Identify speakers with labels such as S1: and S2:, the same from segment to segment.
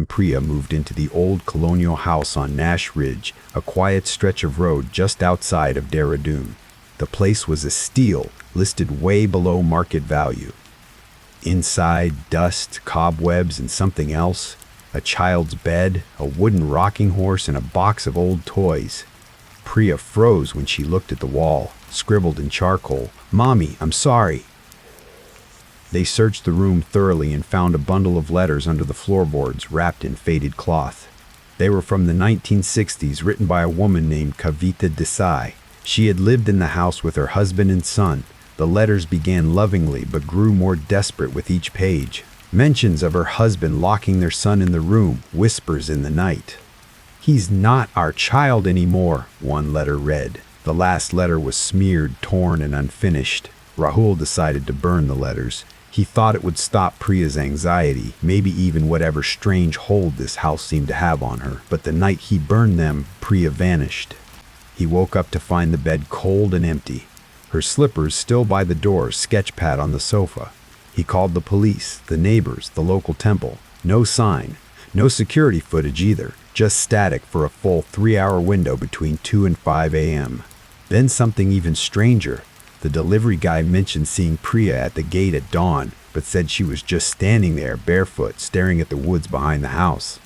S1: and Priya moved into the old colonial house on Nash Ridge, a quiet stretch of road just outside of Dehradun. The place was a steal, listed way below market value. Inside, dust, cobwebs, and something else. A child's bed, a wooden rocking horse, and a box of old toys. Priya froze when she looked at the wall, scribbled in charcoal, "Mommy, I'm sorry." They searched the room thoroughly and found a bundle of letters under the floorboards wrapped in faded cloth. They were from the 1960s, written by a woman named Kavita Desai. She had lived in the house with her husband and son. The letters began lovingly but grew more desperate with each page. Mentions of her husband locking their son in the room, whispers in the night. "He's not our child anymore," one letter read. The last letter was smeared, torn, and unfinished. Rahul decided to burn the letters. He thought it would stop Priya's anxiety, maybe even whatever strange hold this house seemed to have on her. But the night he burned them, Priya vanished. He woke up to find the bed cold and empty. Her slippers still by the door, sketchpad on the sofa. He called the police, the neighbors, the local temple. No sign. No security footage either. Just static for a full 3-hour window between 2 and 5 a.m. Then something even stranger. The delivery guy mentioned seeing Priya at the gate at dawn, but said she was just standing there, barefoot, staring at the woods behind the house.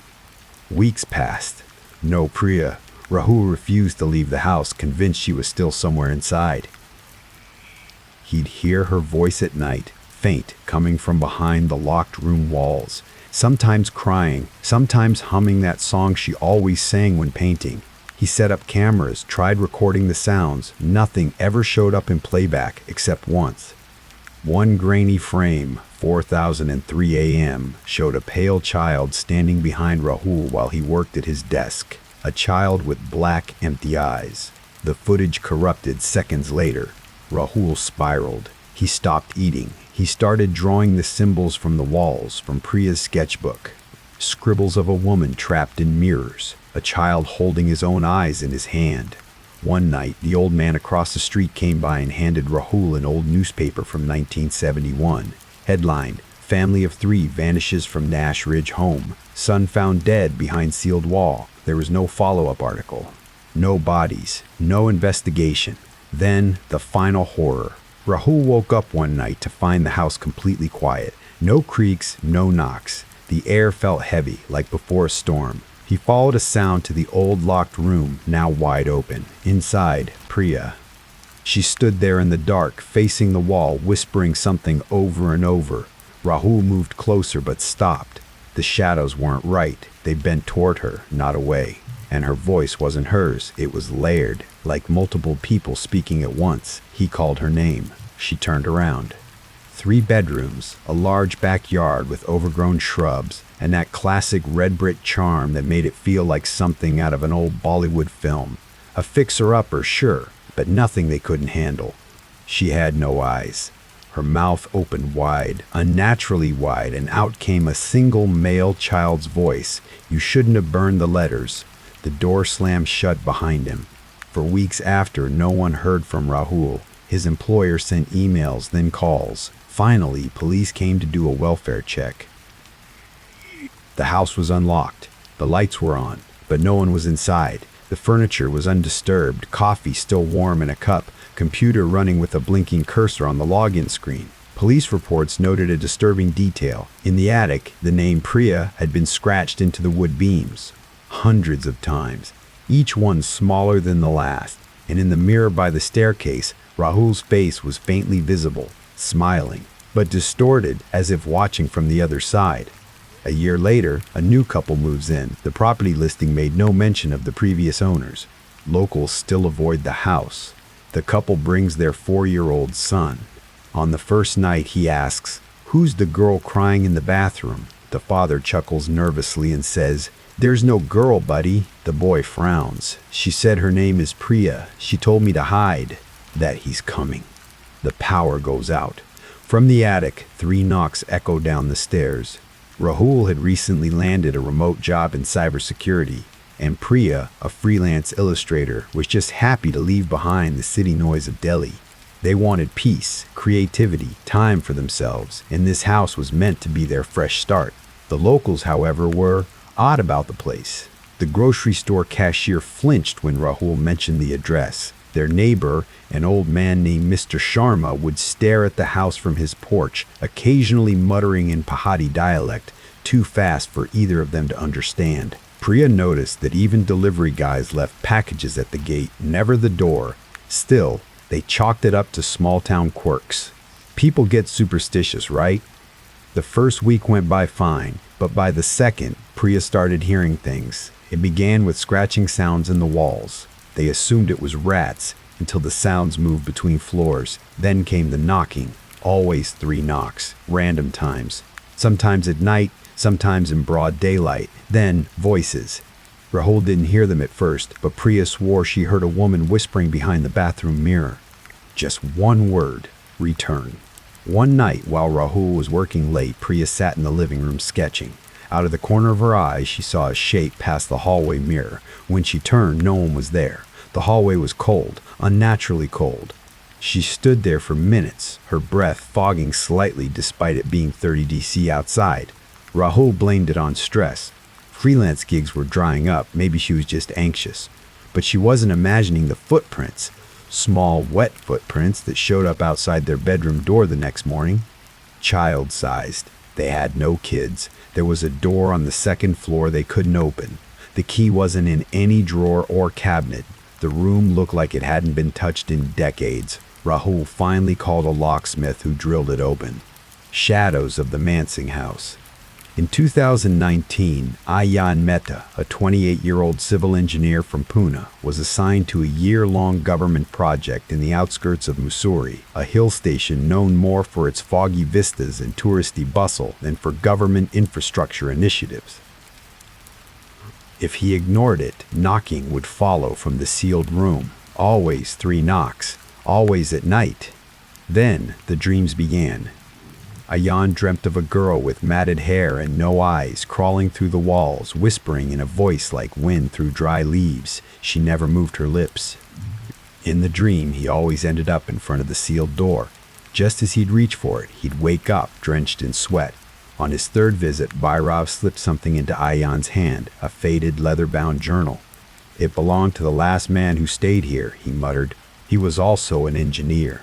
S1: Weeks passed. No Priya. Rahul refused to leave the house, convinced she was still somewhere inside. He'd hear her voice at night, faint, coming from behind the locked room walls, sometimes crying, sometimes humming that song she always sang when painting. He set up cameras, tried recording the sounds. Nothing ever showed up in playback except once. One grainy frame, 4003 a.m., showed a pale child standing behind Rahul while he worked at his desk. A child with black, empty eyes. The footage corrupted seconds later. Rahul spiraled. He stopped eating. He started drawing the symbols from the walls, from Priya's sketchbook. Scribbles of a woman trapped in mirrors. A child holding his own eyes in his hand. One night, the old man across the street came by and handed Rahul an old newspaper from 1971. Headlined, "Family of 3 vanishes from Nash Ridge home. Son found dead behind sealed wall." There was no follow-up article. No bodies. No investigation. Then, the final horror. Rahul woke up one night to find the house completely quiet. No creaks, no knocks. The air felt heavy, like before a storm. He followed a sound to the old locked room, now wide open. Inside, Priya. She stood there in the dark, facing the wall, whispering something over and over. Rahul moved closer but stopped. The shadows weren't right. They bent toward her, not away. And her voice wasn't hers. It was layered, like multiple people speaking at once. He called her name. She turned around. 3 bedrooms, a large backyard with overgrown shrubs, and that classic red brick charm that made it feel like something out of an old Bollywood film. A fixer-upper, sure, but nothing they couldn't handle. She had no eyes. Her mouth opened wide, unnaturally wide, and out came a single male child's voice. "You shouldn't have burned the letters." The door slammed shut behind him. For weeks after, no one heard from Rahul. His employer sent emails, then calls. Finally, police came to do a welfare check. The house was unlocked. The lights were on, but no one was inside. The furniture was undisturbed, coffee still warm in a cup, computer running with a blinking cursor on the login screen. Police reports noted a disturbing detail. In the attic, the name Priya had been scratched into the wood beams. Hundreds of times, each one smaller than the last. And in the mirror by the staircase, Rahul's face was faintly visible, smiling, but distorted as if watching from the other side. A year later, a new couple moves in. The property listing made no mention of the previous owners. Locals still avoid the house. The couple brings their 4-year-old son. On the first night, he asks, "Who's the girl crying in the bathroom?" The father chuckles nervously and says, "There's no girl, buddy." The boy frowns. "She said her name is Priya. She told me to hide." That he's coming. The power goes out. From the attic, 3 knocks echo down the stairs. Rahul had recently landed a remote job in cybersecurity, and Priya, a freelance illustrator, was just happy to leave behind the city noise of Delhi. They wanted peace, creativity, time for themselves, and this house was meant to be their fresh start. The locals, however, were odd about the place. The grocery store cashier flinched when Rahul mentioned the address. Their neighbor, an old man named Mr. Sharma, would stare at the house from his porch, occasionally muttering in Pahadi dialect, too fast for either of them to understand. Priya noticed that even delivery guys left packages at the gate, never the door. Still, they chalked it up to small-town quirks. People get superstitious, right? The first week went by fine, but by the second, Priya started hearing things. It began with scratching sounds in the walls. They assumed it was rats until the sounds moved between floors. Then came the knocking, always 3 knocks, random times. Sometimes at night, sometimes in broad daylight. Then voices. Rahul didn't hear them at first, but Priya swore she heard a woman whispering behind the bathroom mirror. Just one word, return. One night, while Rahul was working late, Priya sat in the living room sketching. Out of the corner of her eye, she saw a shape past the hallway mirror. When she turned, no one was there. The hallway was cold, unnaturally cold. She stood there for minutes, her breath fogging slightly despite it being 30 degrees outside. Rahul blamed it on stress. Freelance gigs were drying up, maybe she was just anxious. But she wasn't imagining the footprints. Small, wet footprints that showed up outside their bedroom door the next morning. Child-sized. They had no kids. There was a door on the second floor they couldn't open. The key wasn't in any drawer or cabinet. The room looked like it hadn't been touched in decades. Rahul finally called a locksmith who drilled it open. Shadows of the Mansingh house. In 2019, Ayan Mehta, a 28-year-old civil engineer from Pune, was assigned to a year-long government project in the outskirts of Mussoorie, a hill station known more for its foggy vistas and touristy bustle than for government infrastructure initiatives. If he ignored it, knocking would follow from the sealed room. Always 3 knocks, always at night. Then the dreams began. Ayan dreamt of a girl with matted hair and no eyes crawling through the walls, whispering in a voice like wind through dry leaves. She never moved her lips. In the dream, he always ended up in front of the sealed door. Just as he'd reach for it, he'd wake up, drenched in sweat. On his 3rd visit, Bhairav slipped something into Ayan's hand, a faded, leather-bound journal. It belonged to the last man who stayed here, he muttered. He was also an engineer.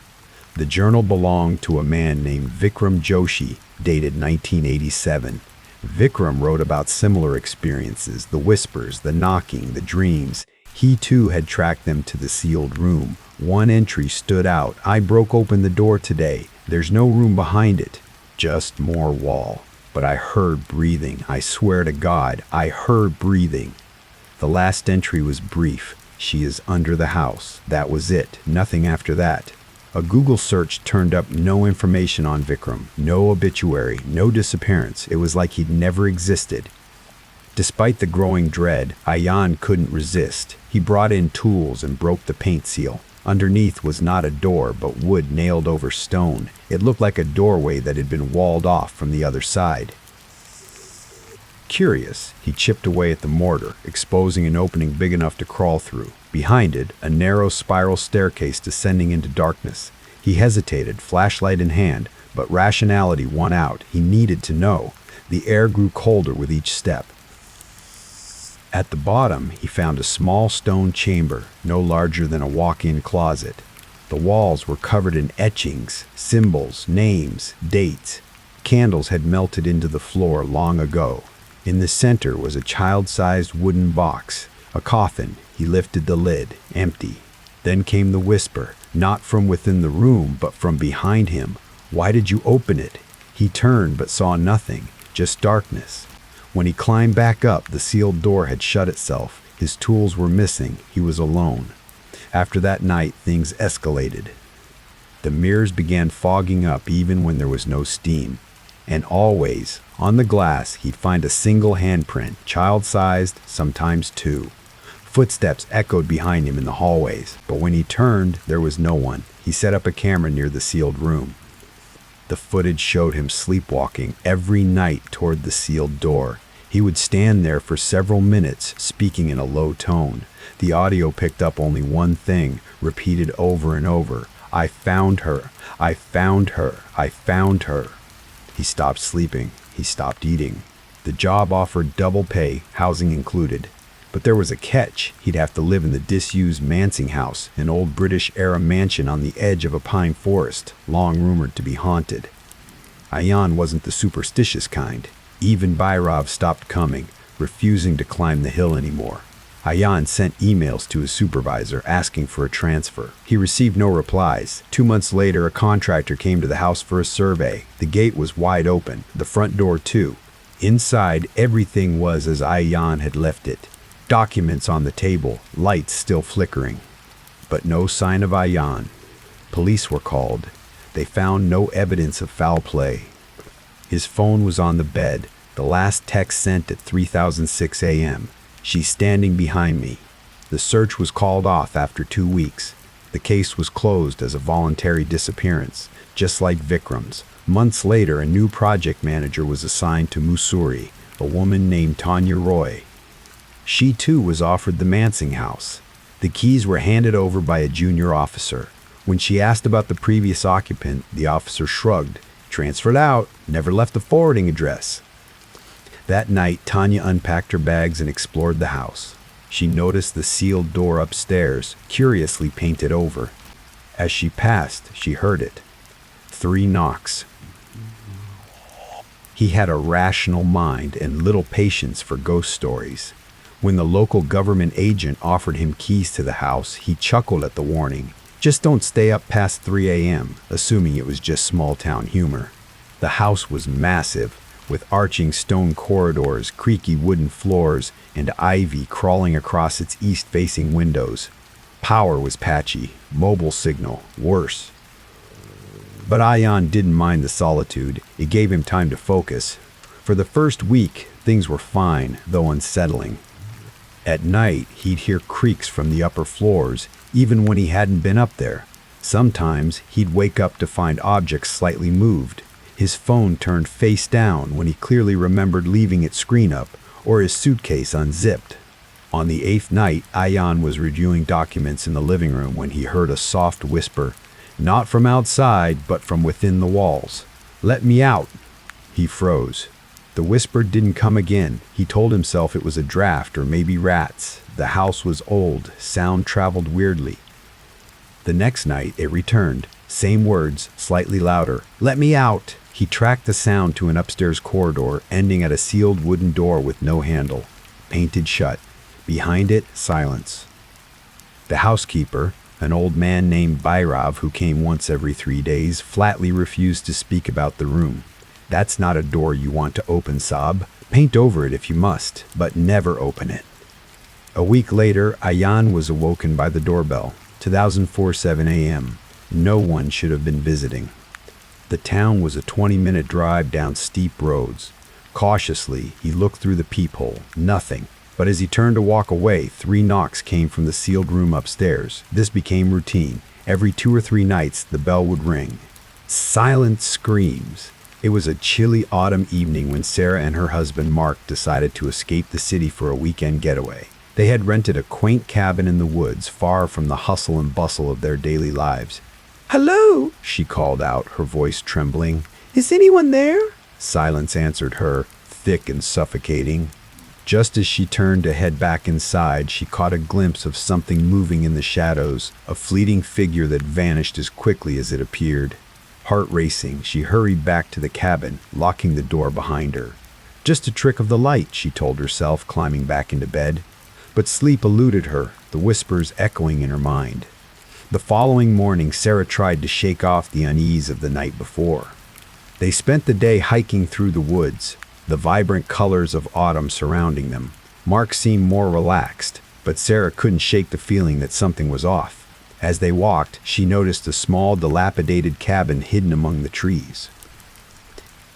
S1: The journal belonged to a man named Vikram Joshi, dated 1987. Vikram wrote about similar experiences, the whispers, the knocking, the dreams. He too had tracked them to the sealed room. One entry stood out. I broke open the door today. There's no room behind it, just more wall. But I heard breathing. I swear to God, I heard breathing. The last entry was brief. She is under the house. That was it. Nothing after that. A Google search turned up no information on Vikram, no obituary, no disappearance. It was like he'd never existed. Despite the growing dread, Ayan couldn't resist. He brought in tools and broke the paint seal. Underneath was not a door, but wood nailed over stone. It looked like a doorway that had been walled off from the other side. Curious, he chipped away at the mortar, exposing an opening big enough to crawl through. Behind it, a narrow spiral staircase descending into darkness. He hesitated, flashlight in hand, but rationality won out. He needed to know. The air grew colder with each step. At the bottom, he found a small stone chamber, no larger than a walk-in closet. The walls were covered in etchings, symbols, names, dates. Candles had melted into the floor long ago. In the center was a child-sized wooden box, a coffin. He lifted the lid, empty. Then came the whisper, not from within the room, but from behind him. Why did you open it? He turned but saw nothing, just darkness. When he climbed back up, the sealed door had shut itself. His tools were missing. He was alone. After that night, things escalated. The mirrors began fogging up even when there was no steam. And always, on the glass, he'd find a single handprint, child-sized, sometimes 2. Footsteps echoed behind him in the hallways, but when he turned, there was no one. He set up a camera near the sealed room. The footage showed him sleepwalking every night toward the sealed door. He would stand there for several minutes, speaking in a low tone. The audio picked up only one thing, repeated over and over. I found her. I found her. I found her. He stopped sleeping. He stopped eating. The job offered double pay, housing included. But there was a catch. He'd have to live in the disused Mansing House, an old British-era mansion on the edge of a pine forest, long rumored to be haunted. Ayan wasn't the superstitious kind. Even Bhairav stopped coming, refusing to climb the hill anymore. Ayan sent emails to his supervisor asking for a transfer. He received no replies. 2 months later, a contractor came to the house for a survey. The gate was wide open, the front door too. Inside, everything was as Ayan had left it. Documents on the table, lights still flickering. But no sign of Ayan. Police were called. They found no evidence of foul play. His phone was on the bed, the last text sent at 3:06 a.m. She's standing behind me. The search was called off after 2 weeks. The case was closed as a voluntary disappearance, just like Vikram's. Months later, a new project manager was assigned to Mussoorie, a woman named Tanya Roy. She too was offered the Mansing House. The keys were handed over by a junior officer. When she asked about the previous occupant, the officer shrugged. Transferred out, never left a forwarding address. That night, Tanya unpacked her bags and explored the house. She noticed the sealed door upstairs, curiously painted over. As she passed, she heard it. 3 knocks. He had a rational mind and little patience for ghost stories. When the local government agent offered him keys to the house, he chuckled at the warning. Just don't stay up past 3 a.m., assuming it was just small-town humor. The house was massive, with arching stone corridors, creaky wooden floors, and ivy crawling across its east-facing windows. Power was patchy, mobile signal worse. But Ayan didn't mind the solitude. It gave him time to focus. For the first week, things were fine, though unsettling. At night, he'd hear creaks from the upper floors, even when he hadn't been up there. Sometimes, he'd wake up to find objects slightly moved. His phone turned face down when he clearly remembered leaving its screen up, or his suitcase unzipped. On the 8th night, Ayan was reviewing documents in the living room when he heard a soft whisper, not from outside, but from within the walls. "Let me out!" He froze. The whisper didn't come again. He told himself it was a draft or maybe rats. The house was old, sound traveled weirdly. The next night, it returned. Same words, slightly louder. "Let me out!" He tracked the sound to an upstairs corridor, ending at a sealed wooden door with no handle, painted shut. Behind it, silence. The housekeeper, an old man named Bhairav who came once every 3 days, flatly refused to speak about the room. "That's not a door you want to open, Saab. Paint over it if you must, but never open it." A week later, Ayan was awoken by the doorbell. 2047 a.m. No one should have been visiting. The town was a 20-minute drive down steep roads. Cautiously, he looked through the peephole. Nothing. But as he turned to walk away, 3 knocks came from the sealed room upstairs. This became routine. Every 2 or 3 nights, the bell would ring. Silent screams. It was a chilly autumn evening when Sarah and her husband Mark decided to escape the city for a weekend getaway. They had rented a quaint cabin in the woods, far from the hustle and bustle of their daily lives. "Hello," she called out, her voice trembling. "Is anyone there?" Silence answered her, thick and suffocating. Just as she turned to head back inside, she caught a glimpse of something moving in the shadows, a fleeting figure that vanished as quickly as it appeared. Heart racing, she hurried back to the cabin, locking the door behind her. Just a trick of the light, she told herself, climbing back into bed. But sleep eluded her, the whispers echoing in her mind. The following morning, Sarah tried to shake off the unease of the night before. They spent the day hiking through the woods, the vibrant colors of autumn surrounding them. Mark seemed more relaxed, but Sarah couldn't shake the feeling that something was off. As they walked, she noticed a small, dilapidated cabin hidden among the trees.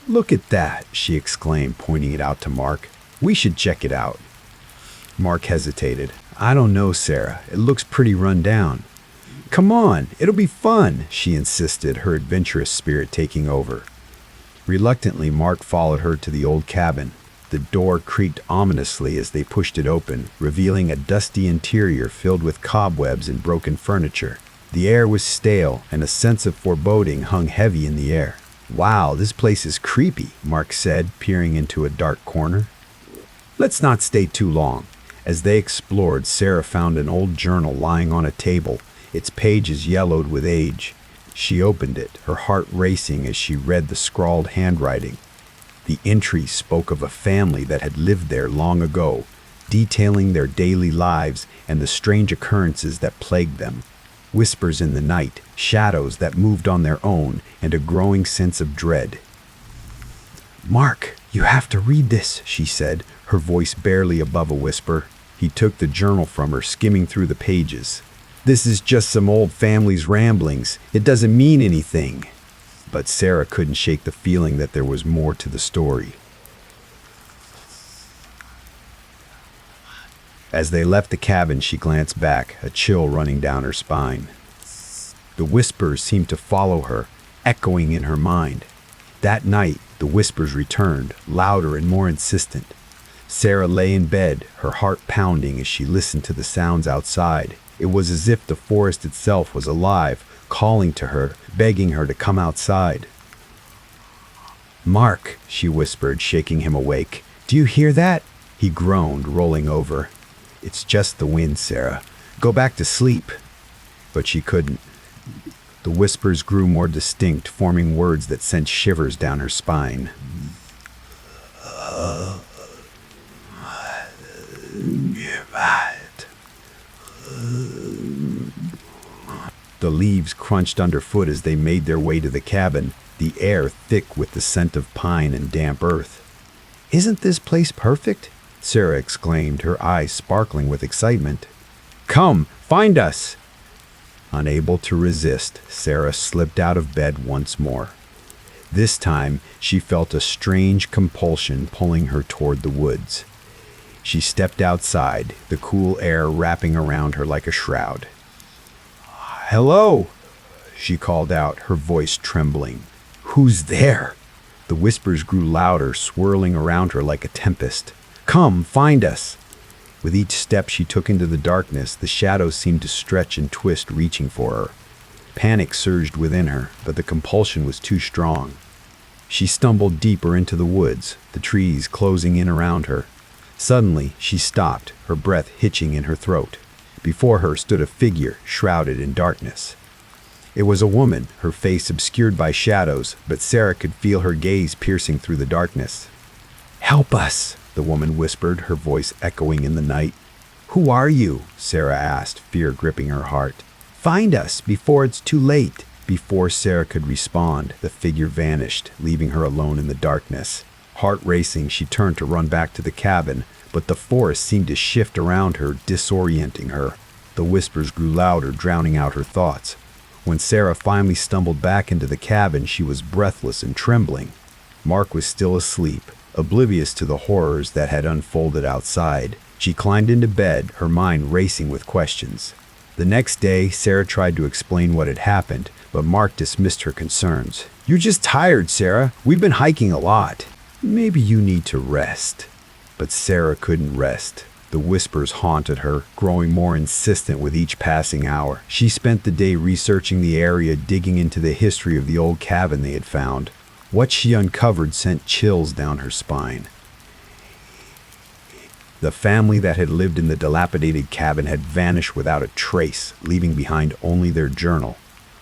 S1: "Look at that," she exclaimed, pointing it out to Mark. "We should check it out." Mark hesitated. "I don't know, Sarah. It looks pretty run down." "Come on, it'll be fun," she insisted, her adventurous spirit taking over. Reluctantly, Mark followed her to the old cabin. The door creaked ominously as they pushed it open, revealing a dusty interior filled with cobwebs and broken furniture. The air was stale, and a sense of foreboding hung heavy in the air. Wow, this place is creepy, Mark said, peering into a dark corner. Let's not stay too long. As they explored, Sarah found an old journal lying on a table, its pages yellowed with age. She opened it, her heart racing as she read the scrawled handwriting. The entry spoke of a family that had lived there long ago, detailing their daily lives and the strange occurrences that plagued them. Whispers in the night, shadows that moved on their own, and a growing sense of dread. Mark, you have to read this, she said, her voice barely above a whisper. He took the journal from her, skimming through the pages. This is just some old family's ramblings. It doesn't mean anything. But Sarah couldn't shake the feeling that there was more to the story. As they left the cabin, she glanced back, a chill running down her spine. The whispers seemed to follow her, echoing in her mind. That night, the whispers returned, louder and more insistent. Sarah lay in bed, her heart pounding as she listened to the sounds outside. It was as if the forest itself was alive, calling to her, begging her to come outside. Mark, she whispered, shaking him awake. Do you hear that? He groaned, rolling over. It's just the wind, Sarah. Go back to sleep. But she couldn't. The whispers grew more distinct, forming words that sent shivers down her spine. The leaves crunched underfoot as they made their way to the cabin, the air thick with the scent of pine and damp earth. Isn't this place perfect? Sarah exclaimed, her eyes sparkling with excitement. Come, find us! Unable to resist, Sarah slipped out of bed once more. This time, she felt a strange compulsion pulling her toward the woods. She stepped outside, the cool air wrapping around her like a shroud. Hello, she called out, her voice trembling. Who's there? The whispers grew louder, swirling around her like a tempest. Come, find us. With each step she took into the darkness, the shadows seemed to stretch and twist, reaching for her. Panic surged within her, but the compulsion was too strong. She stumbled deeper into the woods, the trees closing in around her. Suddenly, she stopped, her breath hitching in her throat. Before her stood a figure, shrouded in darkness. It was a woman, her face obscured by shadows, but Sarah could feel her gaze piercing through the darkness. Help us, the woman whispered, her voice echoing in the night. Who are you? Sarah asked, fear gripping her heart. Find us before it's too late. Before Sarah could respond, the figure vanished, leaving her alone in the darkness. Heart racing, she turned to run back to the cabin, but the forest seemed to shift around her, disorienting her. The whispers grew louder, drowning out her thoughts. When Sarah finally stumbled back into the cabin, she was breathless and trembling. Mark was still asleep, oblivious to the horrors that had unfolded outside. She climbed into bed, her mind racing with questions. The next day, Sarah tried to explain what had happened, but Mark dismissed her concerns. You're just tired, Sarah. We've been hiking a lot. Maybe you need to rest. But Sarah couldn't rest. The whispers haunted her, growing more insistent with each passing hour. She spent the day researching the area, digging into the history of the old cabin they had found. What she uncovered sent chills down her spine. The family that had lived in the dilapidated cabin had vanished without a trace, leaving behind only their journal.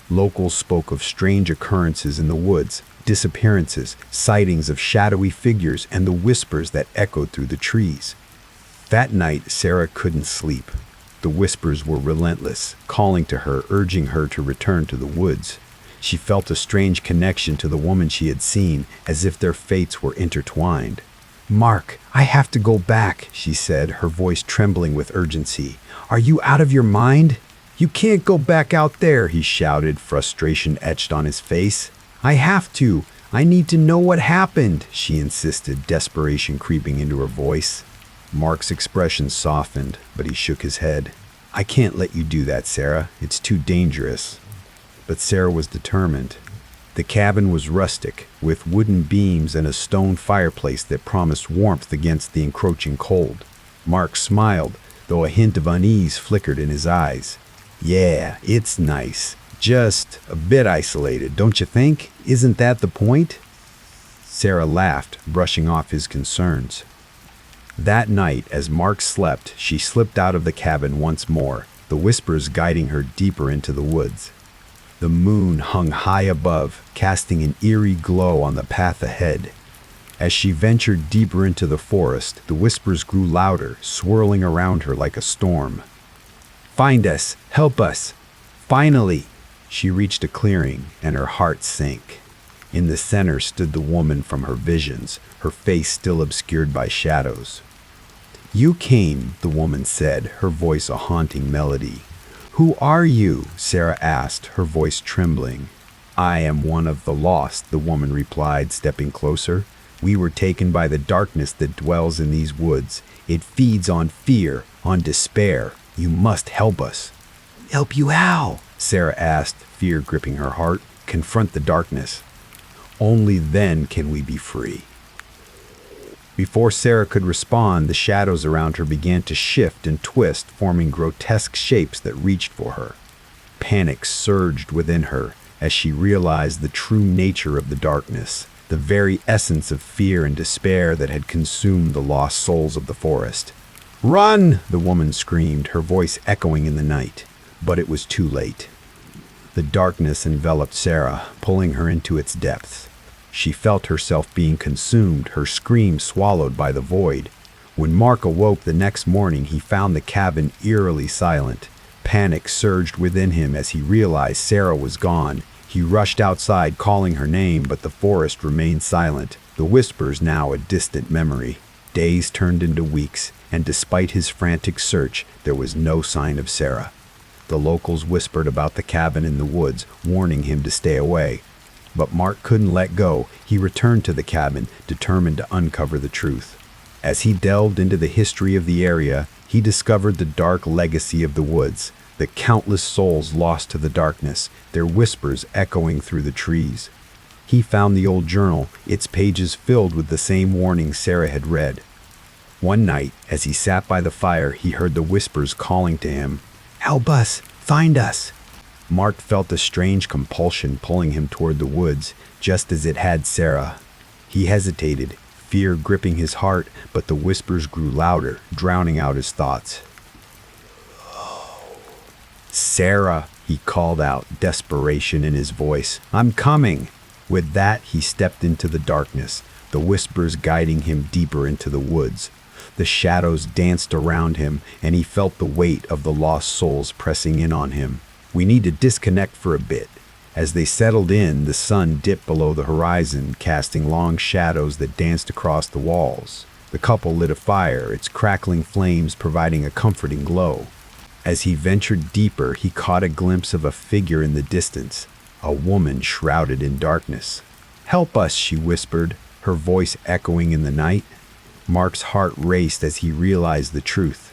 S1: Locals spoke of strange occurrences in the woods, disappearances, sightings of shadowy figures, and the whispers that echoed through the trees. That night, Sarah couldn't sleep. The whispers were relentless, calling to her, urging her to return to the woods. She felt a strange connection to the woman she had seen, as if their fates were intertwined. Mark, I have to go back, she said, her voice trembling with urgency. Are you out of your mind? You can't go back out there, he shouted, frustration etched on his face. I have to. I need to know what happened, she insisted, desperation creeping into her voice. Mark's expression softened, but he shook his head. I can't let you do that, Sarah. It's too dangerous. But Sarah was determined. The cabin was rustic, with wooden beams and a stone fireplace that promised warmth against the encroaching cold. Mark smiled, though a hint of unease flickered in his eyes. Yeah, it's nice. Just a bit isolated, don't you think? Isn't that the point? Sarah laughed, brushing off his concerns. That night, as Mark slept, she slipped out of the cabin once more, the whispers guiding her deeper into the woods. The moon hung high above, casting an eerie glow on the path ahead. As she ventured deeper into the forest, the whispers grew louder, swirling around her like a storm. "Find us! Help us! Finally!" She reached a clearing, and her heart sank. In the center stood the woman from her visions, her face still obscured by shadows. "You came," the woman said, her voice a haunting melody. "Who are you?" Sarah asked, her voice trembling. "I am one of the lost," the woman replied, stepping closer. "We were taken by the darkness that dwells in these woods. It feeds on fear, on despair. You must help us." "Help you how?" Sarah asked, fear gripping her heart. "Confront the darkness. Only then can we be free." Before Sarah could respond, the shadows around her began to shift and twist, forming grotesque shapes that reached for her. Panic surged within her as she realized the true nature of the darkness, the very essence of fear and despair that had consumed the lost souls of the forest. "Run!" the woman screamed, her voice echoing in the night. But it was too late. The darkness enveloped Sarah, pulling her into its depths. She felt herself being consumed, her scream swallowed by the void. When Mark awoke the next morning, he found the cabin eerily silent. Panic surged within him as he realized Sarah was gone. He rushed outside, calling her name, but the forest remained silent, the whispers now a distant memory. Days turned into weeks, and despite his frantic search, there was no sign of Sarah. The locals whispered about the cabin in the woods, warning him to stay away. But Mark couldn't let go. He returned to the cabin, determined to uncover the truth. As he delved into the history of the area, he discovered the dark legacy of the woods, the countless souls lost to the darkness, their whispers echoing through the trees. He found the old journal, its pages filled with the same warnings Sarah had read. One night, as he sat by the fire, he heard the whispers calling to him, "Help us! Find us!" Mark felt a strange compulsion pulling him toward the woods, just as it had Sarah. He hesitated, fear gripping his heart, but the whispers grew louder, drowning out his thoughts. "Sarah," he called out, desperation in his voice. "I'm coming." With that, he stepped into the darkness, the whispers guiding him deeper into the woods. The shadows danced around him, and he felt the weight of the lost souls pressing in on him. "We need to disconnect for a bit." As they settled in, the sun dipped below the horizon, casting long shadows that danced across the walls. The couple lit a fire, its crackling flames providing a comforting glow. As he ventured deeper, he caught a glimpse of a figure in the distance, a woman shrouded in darkness. "Help us," she whispered, her voice echoing in the night. Mark's heart raced as he realized the truth.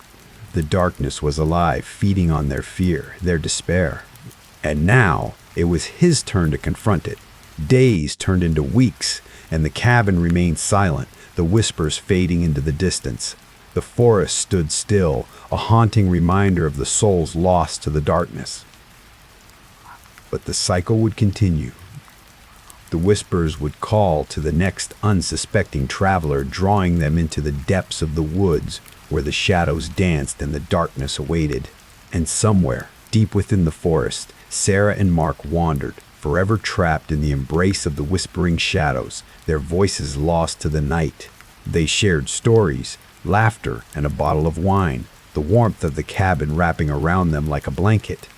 S1: The darkness was alive, feeding on their fear, their despair. And now, it was his turn to confront it. Days turned into weeks, and the cabin remained silent, the whispers fading into the distance. The forest stood still, a haunting reminder of the souls lost to the darkness. But the cycle would continue. The whispers would call to the next unsuspecting traveler, drawing them into the depths of the woods, where the shadows danced and the darkness awaited. And somewhere, deep within the forest, Sarah and Mark wandered, forever trapped in the embrace of the whispering shadows, their voices lost to the night. They shared stories, laughter, and a bottle of wine, the warmth of the cabin wrapping around them like a blanket.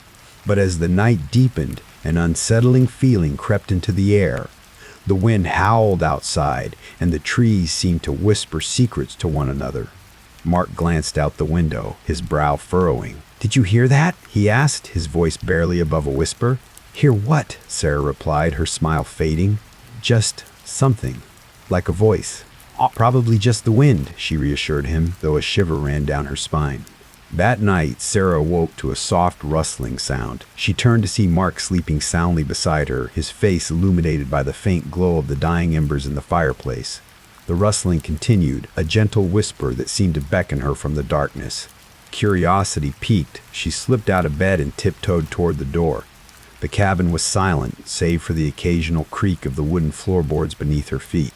S1: But as the night deepened, an unsettling feeling crept into the air. The wind howled outside, and the trees seemed to whisper secrets to one another. Mark glanced out the window, his brow furrowing. "Did you hear that?" he asked, his voice barely above a whisper. "Hear what?" Sarah replied, her smile fading. "Just something, like a voice." "Probably just the wind," she reassured him, though a shiver ran down her spine. That night, Sarah awoke to a soft rustling sound. She turned to see Mark sleeping soundly beside her, his face illuminated by the faint glow of the dying embers in the fireplace. The rustling continued, a gentle whisper that seemed to beckon her from the darkness. Curiosity piqued, she slipped out of bed and tiptoed toward the door. The cabin was silent, save for the occasional creak of the wooden floorboards beneath her feet.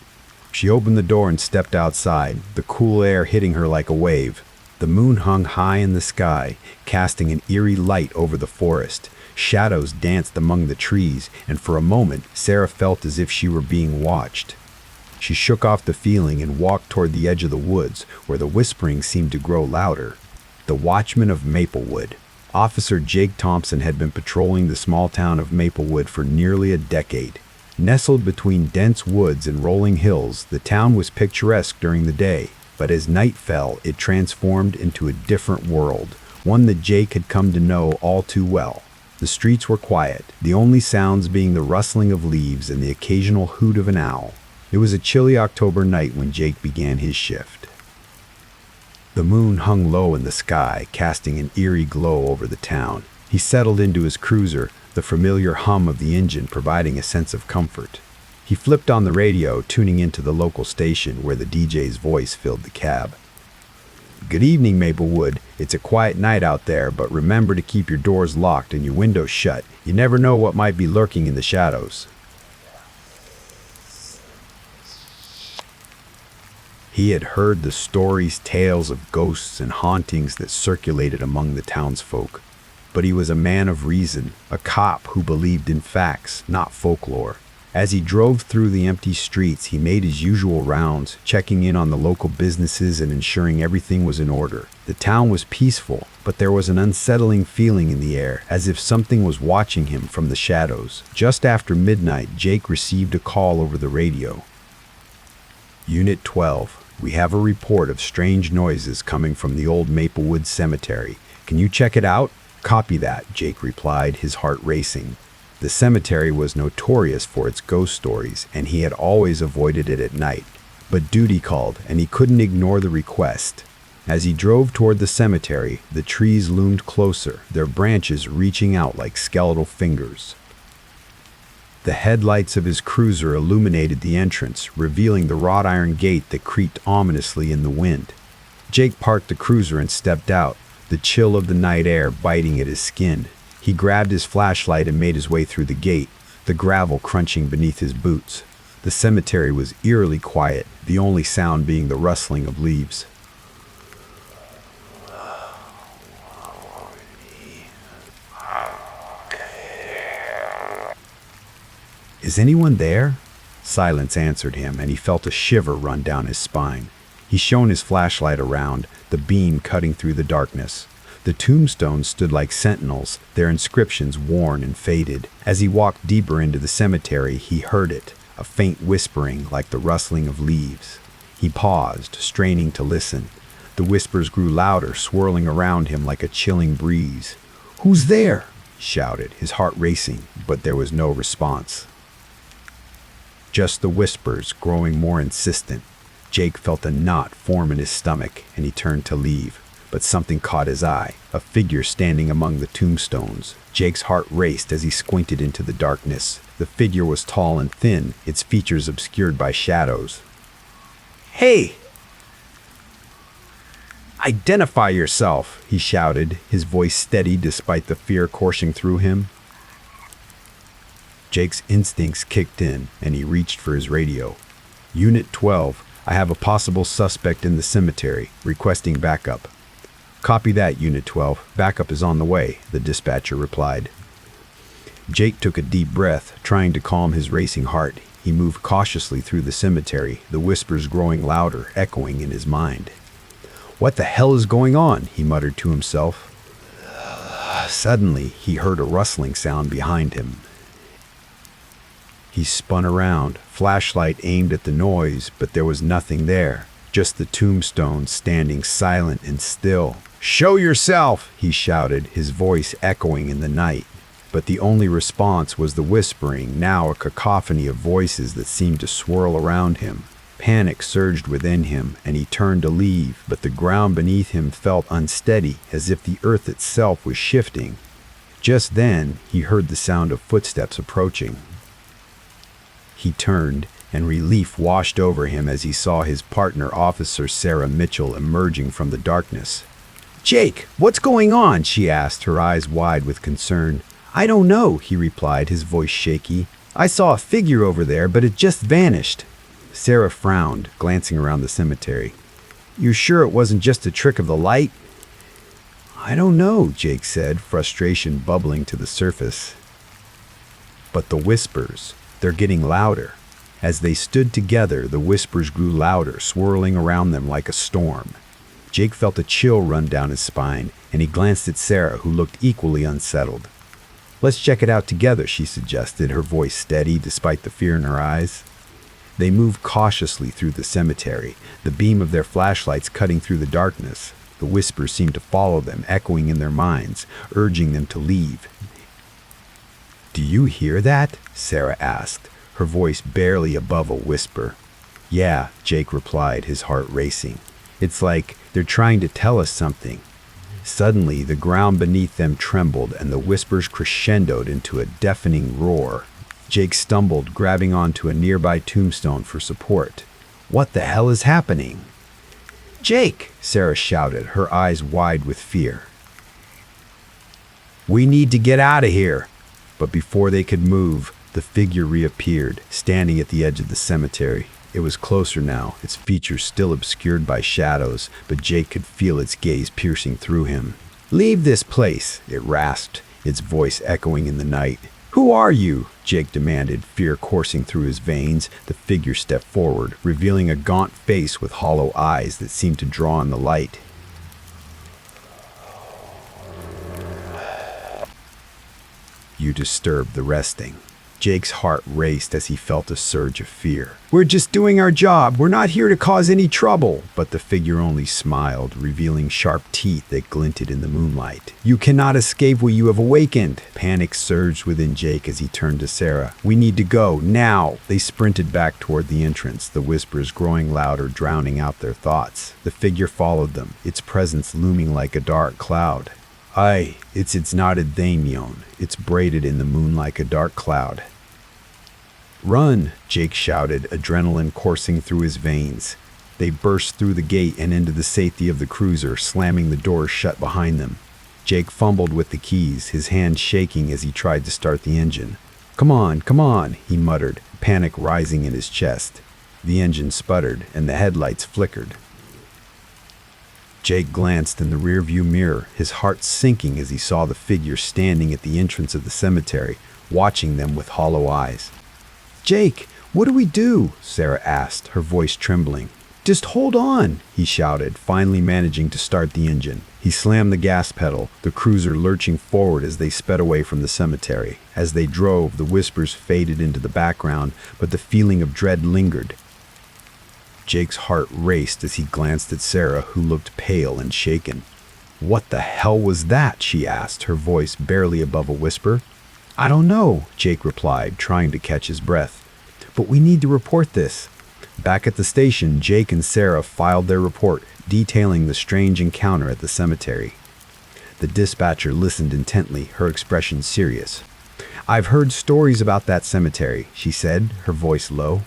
S1: She opened the door and stepped outside, the cool air hitting her like a wave. The moon hung high in the sky, casting an eerie light over the forest. Shadows danced among the trees, and for a moment, Sarah felt as if she were being watched. She shook off the feeling and walked toward the edge of the woods, where the whispering seemed to grow louder. The watchman of Maplewood. Officer Jake Thompson had been patrolling the small town of Maplewood for nearly a decade. Nestled between dense woods and rolling hills, the town was picturesque during the day, but as night fell, it transformed into a different world, one that Jake had come to know all too well. The streets were quiet, the only sounds being the rustling of leaves and the occasional hoot of an owl. It was a chilly October night when Jake began his shift. The moon hung low in the sky, casting an eerie glow over the town. He settled into his cruiser, the familiar hum of the engine providing a sense of comfort. He flipped on the radio, tuning into the local station where the DJ's voice filled the cab. "Good evening, Maplewood. It's a quiet night out there, but remember to keep your doors locked and your windows shut. You never know what might be lurking in the shadows." He had heard the stories, tales of ghosts and hauntings that circulated among the townsfolk. But he was a man of reason, a cop who believed in facts, not folklore. As he drove through the empty streets, he made his usual rounds, checking in on the local businesses and ensuring everything was in order. The town was peaceful, but there was an unsettling feeling in the air, as if something was watching him from the shadows. Just after midnight, Jake received a call over the radio. "Unit 12, we have a report of strange noises coming from the old Maplewood Cemetery. Can you check it out?" "Copy that," Jake replied, his heart racing. The cemetery was notorious for its ghost stories, and he had always avoided it at night. But duty called, and he couldn't ignore the request. As he drove toward the cemetery, the trees loomed closer, their branches reaching out like skeletal fingers. The headlights of his cruiser illuminated the entrance, revealing the wrought iron gate that creaked ominously in the wind. Jake parked the cruiser and stepped out, the chill of the night air biting at his skin. He grabbed his flashlight and made his way through the gate, the gravel crunching beneath his boots. The cemetery was eerily quiet, the only sound being the rustling of leaves. "Is anyone there?" Silence answered him, and he felt a shiver run down his spine. He shone his flashlight around, the beam cutting through the darkness. The tombstones stood like sentinels, their inscriptions worn and faded. As he walked deeper into the cemetery, he heard it, a faint whispering like the rustling of leaves. He paused, straining to listen. The whispers grew louder, swirling around him like a chilling breeze. "Who's there?" he shouted, his heart racing, but there was no response. Just the whispers, growing more insistent. Jake felt a knot form in his stomach, and he turned to leave. But something caught his eye, a figure standing among the tombstones. Jake's heart raced as he squinted into the darkness. The figure was tall and thin, its features obscured by shadows. "Hey! Identify yourself!" he shouted, his voice steady despite the fear coursing through him. Jake's instincts kicked in, and he reached for his radio. "Unit 12, I have a possible suspect in the cemetery, requesting backup." "Copy that, Unit 12. Backup is on the way," the dispatcher replied. Jake took a deep breath, trying to calm his racing heart. He moved cautiously through the cemetery, the whispers growing louder, echoing in his mind. "What the hell is going on?" he muttered to himself. Suddenly, he heard a rustling sound behind him. He spun around, flashlight aimed at the noise, but there was nothing there, just the tombstones standing silent and still. "Show yourself!" he shouted, his voice echoing in the night. But the only response was the whispering, now a cacophony of voices that seemed to swirl around him. Panic surged within him, and he turned to leave, but the ground beneath him felt unsteady, as if the earth itself was shifting. Just then, he heard the sound of footsteps approaching. He turned, and relief washed over him as he saw his partner, Officer Sarah Mitchell, emerging from the darkness. "Jake, what's going on?" she asked, her eyes wide with concern. I don't know, he replied, his voice shaky. I saw a figure over there, but it just vanished. Sarah frowned, glancing around the cemetery. You sure it wasn't just a trick of the light? I don't know, Jake said, frustration bubbling to the surface. But the whispers, they're getting louder. As they stood together, the whispers grew louder, swirling around them like a storm. Jake felt a chill run down his spine, and he glanced at Sarah, who looked equally unsettled. Let's check it out together, she suggested, her voice steady despite the fear in her eyes. They moved cautiously through the cemetery, the beam of their flashlights cutting through the darkness. The whispers seemed to follow them, echoing in their minds, urging them to leave. Do you hear that? Sarah asked, her voice barely above a whisper. Yeah, Jake replied, his heart racing. It's like they're trying to tell us something. Suddenly, the ground beneath them trembled, and the whispers crescendoed into a deafening roar. Jake stumbled, grabbing onto a nearby tombstone for support. What the hell is happening? Jake, Sarah shouted, her eyes wide with fear. We need to get out of here. But before they could move, the figure reappeared, standing at the edge of the cemetery. It was closer now, its features still obscured by shadows, but Jake could feel its gaze piercing through him. Leave this place, it rasped, its voice echoing in the night. Who are you? Jake demanded, fear coursing through his veins. The figure stepped forward, revealing a gaunt face with hollow eyes that seemed to draw on the light. You disturbed the resting. Jake's heart raced as he felt a surge of fear. We're just doing our job. We're not here to cause any trouble. But the figure only smiled, revealing sharp teeth that glinted in the moonlight. You cannot escape what you have awakened. Panic surged within Jake as he turned to Sarah. We need to go, now. They sprinted back toward the entrance, the whispers growing louder, drowning out their thoughts. The figure followed them, its presence looming like a dark cloud. Aye, it's not a daimyon. It's braided in the moon like a dark cloud. Run, Jake shouted, adrenaline coursing through his veins. They burst through the gate and into the safety of the cruiser, slamming the doors shut behind them. Jake fumbled with the keys, his hand shaking as he tried to start the engine. Come on, he muttered, panic rising in his chest. The engine sputtered, and the headlights flickered. Jake glanced in the rearview mirror, his heart sinking as he saw the figure standing at the entrance of the cemetery, watching them with hollow eyes. Jake, what do we do? Sarah asked, her voice trembling. Just hold on, he shouted, finally managing to start the engine. He slammed the gas pedal, the cruiser lurching forward as they sped away from the cemetery. As they drove, the whispers faded into the background, but the feeling of dread lingered. Jake's heart raced as he glanced at Sarah, who looked pale and shaken. What the hell was that? She asked, her voice barely above a whisper. I don't know, Jake replied, trying to catch his breath. But we need to report this. Back at the station, Jake and Sarah filed their report, detailing the strange encounter at the cemetery. The dispatcher listened intently, her expression serious. I've heard stories about that cemetery, she said, her voice low.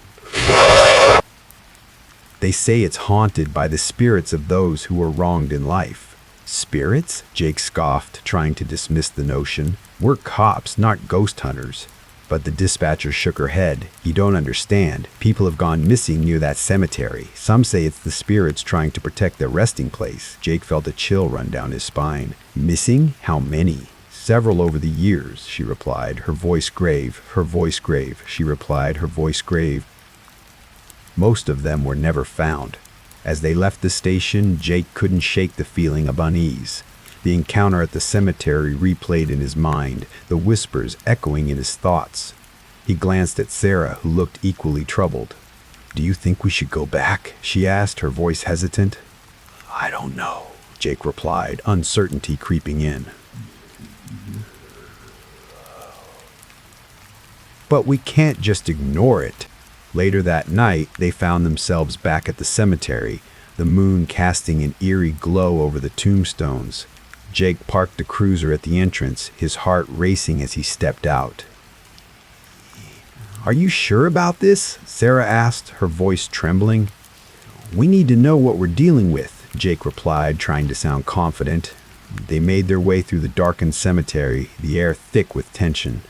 S1: They say it's haunted by the spirits of those who were wronged in life. Spirits? Jake scoffed, trying to dismiss the notion. We're cops, not ghost hunters. But the dispatcher shook her head. You don't understand. People have gone missing near that cemetery. Some say it's the spirits trying to protect their resting place. Jake felt a chill run down his spine. Missing? How many? Several over the years, she replied, her voice grave. She replied, her voice grave. Most of them were never found. As they left the station, Jake couldn't shake the feeling of unease. The encounter at the cemetery replayed in his mind, the whispers echoing in his thoughts. He glanced at Sarah, who looked equally troubled. Do you think we should go back? She asked, her voice hesitant. I don't know, Jake replied, uncertainty creeping in. But we can't just ignore it. Later that night, they found themselves back at the cemetery, the moon casting an eerie glow over the tombstones. Jake parked the cruiser at the entrance, his heart racing as he stepped out. Are you sure about this? Sarah asked, her voice trembling. We need to know what we're dealing with, Jake replied, trying to sound confident. They made their way through the darkened cemetery, the air thick with tension.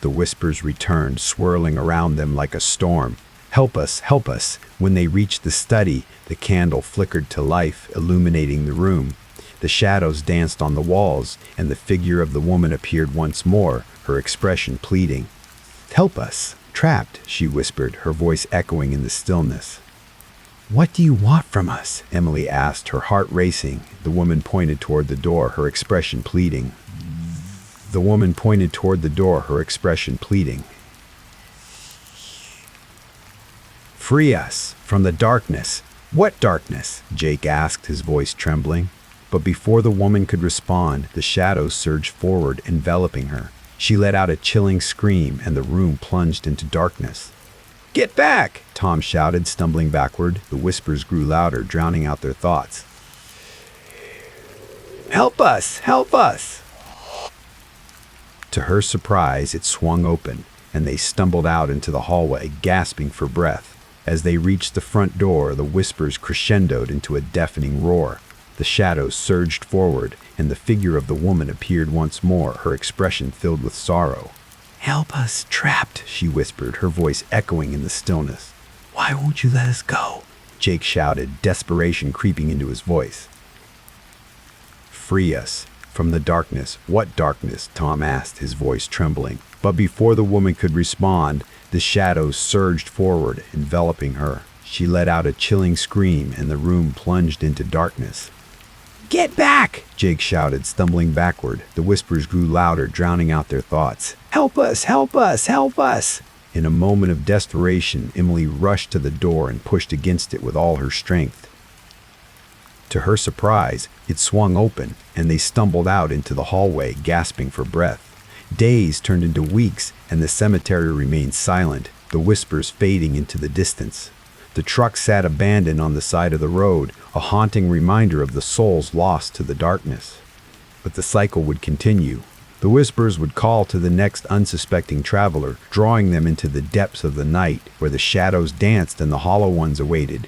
S1: The whispers returned, swirling around them like a storm. Help us, help us. When they reached the study, the candle flickered to life, illuminating the room. The shadows danced on the walls, and the figure of the woman appeared once more, her expression pleading. Help us. Trapped, she whispered, her voice echoing in the stillness. What do you want from us? Emily asked, her heart racing. The woman pointed toward the door, her expression pleading. The woman pointed toward the door, her expression pleading. Free us from the darkness. What darkness? Jake asked, his voice trembling. But before the woman could respond, the shadows surged forward, enveloping her. She let out a chilling scream, and the room plunged into darkness. Get back! Tom shouted, stumbling backward. The whispers grew louder, drowning out their thoughts. Help us! Help us! To her surprise, it swung open, and they stumbled out into the hallway, gasping for breath. As they reached the front door, the whispers crescendoed into a deafening roar. The shadows surged forward, and the figure of the woman appeared once more, her expression filled with sorrow. Help us, trapped, she whispered, her voice echoing in the stillness. Why won't you let us go? Jake shouted, desperation creeping into his voice. Free us from the darkness. What darkness? Tom asked, his voice trembling. But before the woman could respond, the shadows surged forward, enveloping her. She let out a chilling scream, and the room plunged into darkness. Get back! Jake shouted, stumbling backward. The whispers grew louder, drowning out their thoughts. Help us! Help us! Help us! In a moment of desperation, Emily rushed to the door and pushed against it with all her strength. To her surprise, it swung open, and they stumbled out into the hallway, gasping for breath. Days turned into weeks, and the cemetery remained silent, the whispers fading into the distance. The truck sat abandoned on the side of the road, a haunting reminder of the souls lost to the darkness. But the cycle would continue. The whispers would call to the next unsuspecting traveler, drawing them into the depths of the night, where the shadows danced and the hollow ones awaited.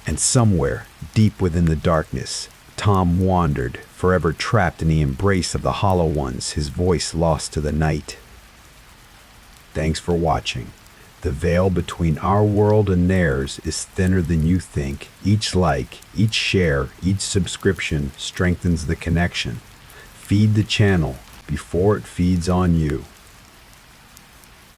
S1: And somewhere, deep within the darkness, Tom wandered, forever trapped in the embrace of the hollow ones, his voice lost to the night. Thanks for watching. The veil between our world and theirs is thinner than you think. Each like, each share, each subscription strengthens the connection. Feed the channel before it feeds on you.